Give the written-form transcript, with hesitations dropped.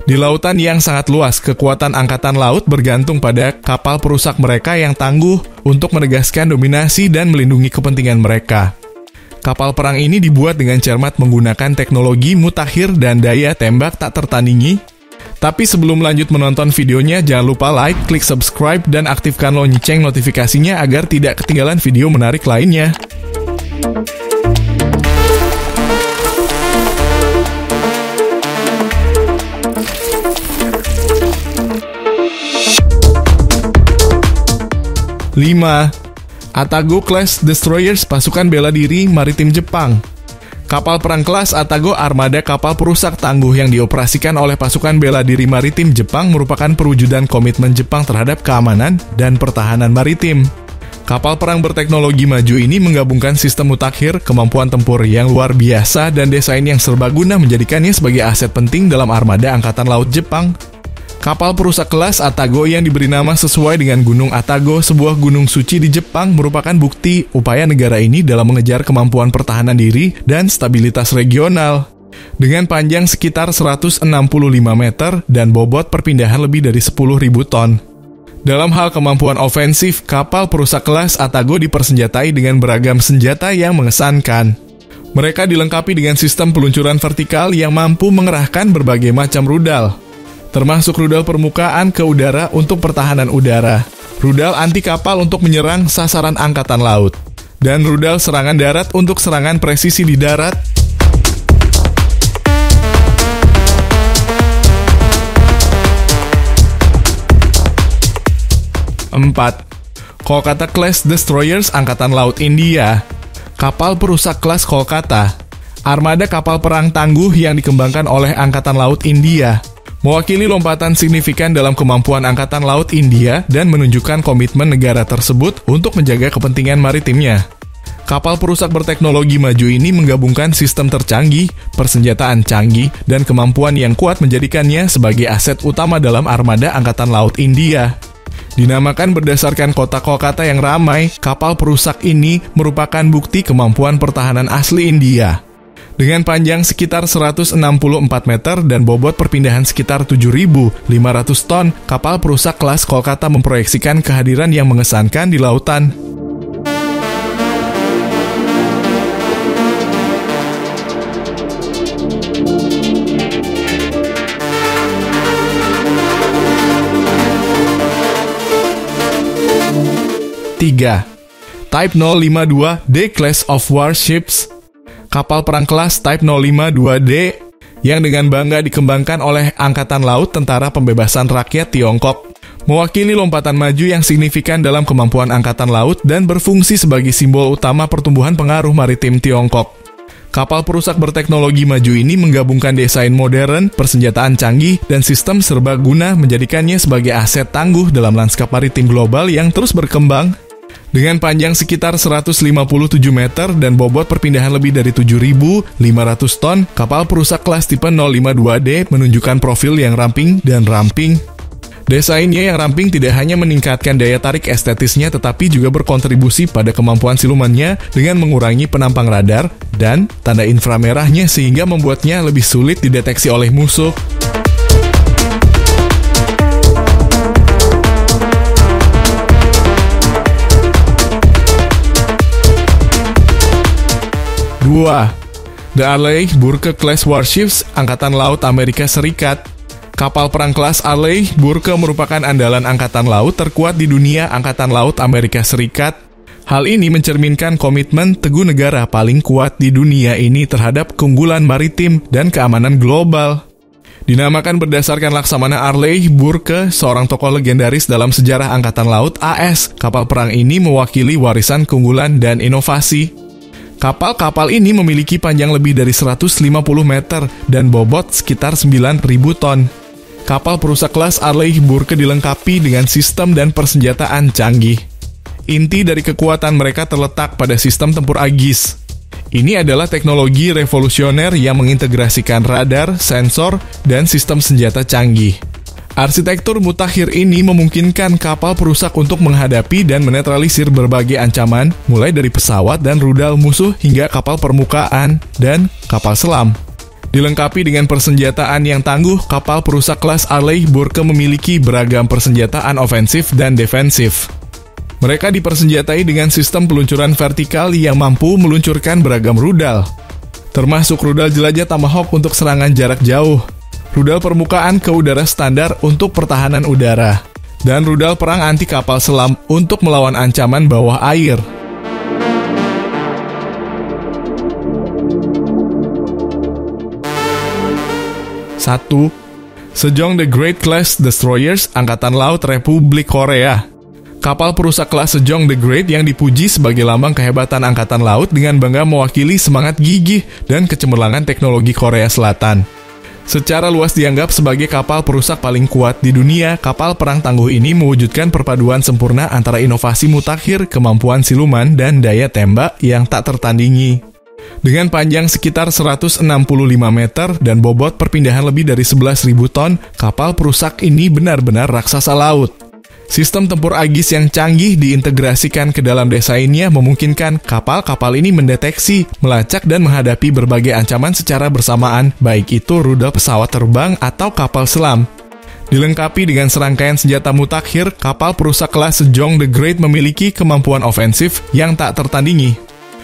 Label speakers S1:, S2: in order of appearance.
S1: Di lautan yang sangat luas, kekuatan angkatan laut bergantung pada kapal perusak mereka yang tangguh untuk menegaskan dominasi dan melindungi kepentingan mereka. Kapal perang ini dibuat dengan cermat menggunakan teknologi mutakhir dan daya tembak tak tertandingi. Tapi sebelum lanjut menonton videonya, jangan lupa like, klik subscribe, dan aktifkan lonceng notifikasinya agar tidak ketinggalan video menarik lainnya. Lima, Atago Class Destroyers pasukan bela diri maritim Jepang. Kapal perang kelas Atago armada kapal perusak tangguh yang dioperasikan oleh pasukan bela diri maritim Jepang merupakan perwujudan komitmen Jepang terhadap keamanan dan pertahanan maritim. Kapal perang berteknologi maju ini menggabungkan sistem mutakhir, kemampuan tempur yang luar biasa, dan desain yang serbaguna menjadikannya sebagai aset penting dalam armada Angkatan Laut Jepang. Kapal perusak kelas Atago yang diberi nama sesuai dengan Gunung Atago, sebuah gunung suci di Jepang, merupakan bukti upaya negara ini dalam mengejar kemampuan pertahanan diri dan stabilitas regional. Dengan panjang sekitar 165 meter dan bobot perpindahan lebih dari 10.000 ton. Dalam hal kemampuan ofensif, kapal perusak kelas Atago dipersenjatai dengan beragam senjata yang mengesankan. Mereka dilengkapi dengan sistem peluncuran vertikal yang mampu mengerahkan berbagai macam rudal, termasuk rudal permukaan ke udara untuk pertahanan udara, rudal anti kapal untuk menyerang sasaran angkatan laut, dan rudal serangan darat untuk serangan presisi di darat. Empat, Kolkata Class Destroyers Angkatan Laut India. Kapal perusak kelas Kolkata, armada kapal perang tangguh yang dikembangkan oleh Angkatan Laut India, mewakili lompatan signifikan dalam kemampuan Angkatan Laut India dan menunjukkan komitmen negara tersebut untuk menjaga kepentingan maritimnya. Kapal perusak berteknologi maju ini menggabungkan sistem tercanggih, persenjataan canggih, dan kemampuan yang kuat menjadikannya sebagai aset utama dalam armada Angkatan Laut India. Dinamakan berdasarkan kota Kolkata yang ramai, kapal perusak ini merupakan bukti kemampuan pertahanan asli India. Dengan panjang sekitar 164 meter dan bobot perpindahan sekitar 7.500 ton, kapal perusak kelas Kolkata memproyeksikan kehadiran yang mengesankan di lautan. Tiga, Type 052D Class of Warships. Kapal perang kelas Type 052D yang dengan bangga dikembangkan oleh Angkatan Laut Tentara Pembebasan Rakyat Tiongkok, mewakili lompatan maju yang signifikan dalam kemampuan Angkatan Laut dan berfungsi sebagai simbol utama pertumbuhan pengaruh maritim Tiongkok. Kapal perusak berteknologi maju ini menggabungkan desain modern, persenjataan canggih, dan sistem serbaguna menjadikannya sebagai aset tangguh dalam lanskap maritim global yang terus berkembang. Dengan panjang sekitar 157 meter dan bobot perpindahan lebih dari 7.500 ton, kapal perusak kelas tipe 052D menunjukkan profil yang ramping dan ramping. Desainnya yang ramping tidak hanya meningkatkan daya tarik estetisnya, tetapi juga berkontribusi pada kemampuan silumannya dengan mengurangi penampang radar dan tanda inframerahnya sehingga membuatnya lebih sulit dideteksi oleh musuh. The Arleigh Burke Class Warships Angkatan Laut Amerika Serikat. Kapal perang kelas Arleigh Burke merupakan andalan Angkatan Laut terkuat di dunia Angkatan Laut Amerika Serikat. Hal ini mencerminkan komitmen teguh negara paling kuat di dunia ini terhadap keunggulan maritim dan keamanan global. Dinamakan berdasarkan Laksamana Arleigh Burke, seorang tokoh legendaris dalam sejarah Angkatan Laut AS, kapal perang ini mewakili warisan keunggulan dan inovasi. Kapal-kapal ini memiliki panjang lebih dari 150 meter dan bobot sekitar 9.000 ton. Kapal perusak kelas Arleigh Burke dilengkapi dengan sistem dan persenjataan canggih. Inti dari kekuatan mereka terletak pada sistem tempur Aegis. Ini adalah teknologi revolusioner yang mengintegrasikan radar, sensor, dan sistem senjata canggih. Arsitektur mutakhir ini memungkinkan kapal perusak untuk menghadapi dan menetralisir berbagai ancaman, mulai dari pesawat dan rudal musuh hingga kapal permukaan dan kapal selam. Dilengkapi dengan persenjataan yang tangguh, kapal perusak kelas Arleigh Burke memiliki beragam persenjataan ofensif dan defensif. Mereka dipersenjatai dengan sistem peluncuran vertikal yang mampu meluncurkan beragam rudal, termasuk rudal jelajah Tomahawk untuk serangan jarak jauh, rudal permukaan ke udara standar untuk pertahanan udara, dan rudal perang anti kapal selam untuk melawan ancaman bawah air. Satu, Sejong the Great Class Destroyers Angkatan Laut Republik Korea. Kapal perusak kelas Sejong the Great yang dipuji sebagai lambang kehebatan Angkatan Laut dengan bangga mewakili semangat gigih dan kecemerlangan teknologi Korea Selatan. Secara luas dianggap sebagai kapal perusak paling kuat di dunia, kapal perang tangguh ini mewujudkan perpaduan sempurna antara inovasi mutakhir, kemampuan siluman, dan daya tembak yang tak tertandingi. Dengan panjang sekitar 165 meter dan bobot perpindahan lebih dari 11.000 ton, kapal perusak ini benar-benar raksasa laut. Sistem tempur Aegis yang canggih diintegrasikan ke dalam desainnya memungkinkan kapal-kapal ini mendeteksi, melacak, dan menghadapi berbagai ancaman secara bersamaan, baik itu rudal pesawat terbang atau kapal selam. Dilengkapi dengan serangkaian senjata mutakhir, kapal perusak kelas Sejong the Great memiliki kemampuan ofensif yang tak tertandingi.